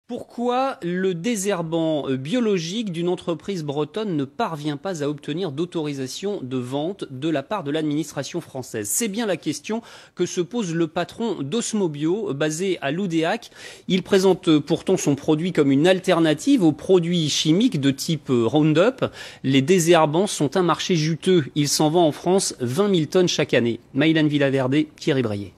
Pourquoi le désherbant biologique d'une entreprise bretonne ne parvient pas à obtenir d'autorisation de vente de la part de l'administration française? C'est bien la question que se pose le patron d'Osmobio, basé à Loudéac. Il présente pourtant son produit comme une alternative aux produits chimiques de type Roundup. Les désherbants sont un marché juteux. Il s'en vend en France 20 000 tonnes chaque année. Maïlane Villaverde, Thierry Breillet.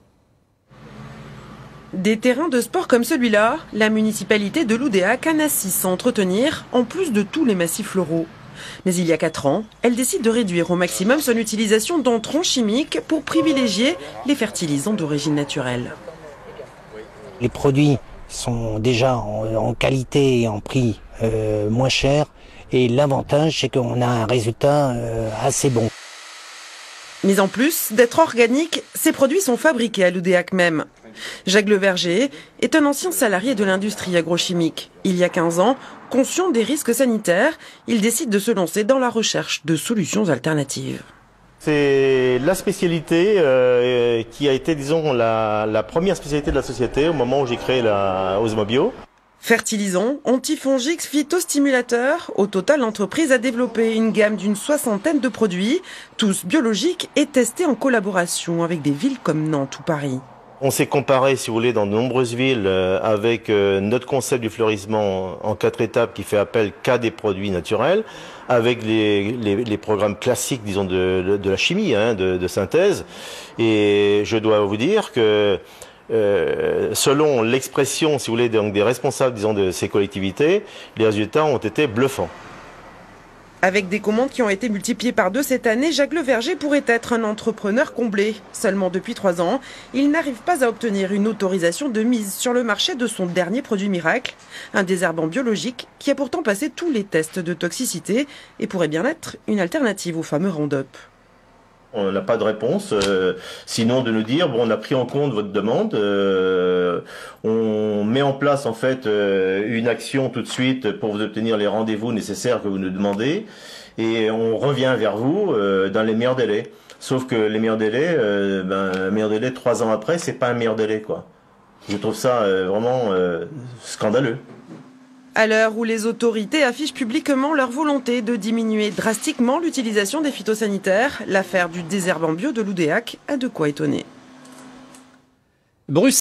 Des terrains de sport comme celui-là, la municipalité de Loudéac en a 6 à entretenir, en plus de tous les massifs floraux. Mais il y a 4 ans, elle décide de réduire au maximum son utilisation d'entrants chimiques pour privilégier les fertilisants d'origine naturelle. Les produits sont déjà en qualité et en prix moins cher, et l'avantage c'est qu'on a un résultat assez bon. Mais en plus d'être organiques, ces produits sont fabriqués à Loudéac même. Jacques Leverger est un ancien salarié de l'industrie agrochimique. Il y a 15 ans, conscient des risques sanitaires, il décide de se lancer dans la recherche de solutions alternatives. C'est la spécialité qui a été, disons, la première spécialité de la société au moment où j'ai créé la Osmobio. Fertilisants, antifongiques, phytostimulateurs, au total l'entreprise a développé une gamme d'une 60aine de produits, tous biologiques et testés en collaboration avec des villes comme Nantes ou Paris. On s'est comparé, si vous voulez, dans de nombreuses villes avec notre concept du fleurissement en 4 étapes qui fait appel qu'à des produits naturels, avec les programmes classiques, disons, de la chimie, de synthèse. Et je dois vous dire que selon l'expression, si vous voulez, des responsables, disons, de ces collectivités, les résultats ont été bluffants. Avec des commandes qui ont été multipliées par 2 cette année, Jacques Leverger pourrait être un entrepreneur comblé. Seulement depuis 3 ans, il n'arrive pas à obtenir une autorisation de mise sur le marché de son dernier produit miracle, un désherbant biologique qui a pourtant passé tous les tests de toxicité et pourrait bien être une alternative au fameux Roundup. On n'a pas de réponse, sinon de nous dire bon, on a pris en compte votre demande, on met en place en fait une action tout de suite pour vous obtenir les rendez-vous nécessaires que vous nous demandez, et on revient vers vous dans les meilleurs délais. Sauf que les meilleurs délais, un meilleur délai 3 ans après, c'est pas un meilleur délai, quoi. Je trouve ça vraiment scandaleux. À l'heure où les autorités affichent publiquement leur volonté de diminuer drastiquement l'utilisation des phytosanitaires, l'affaire du désherbant bio de Loudéac a de quoi étonner.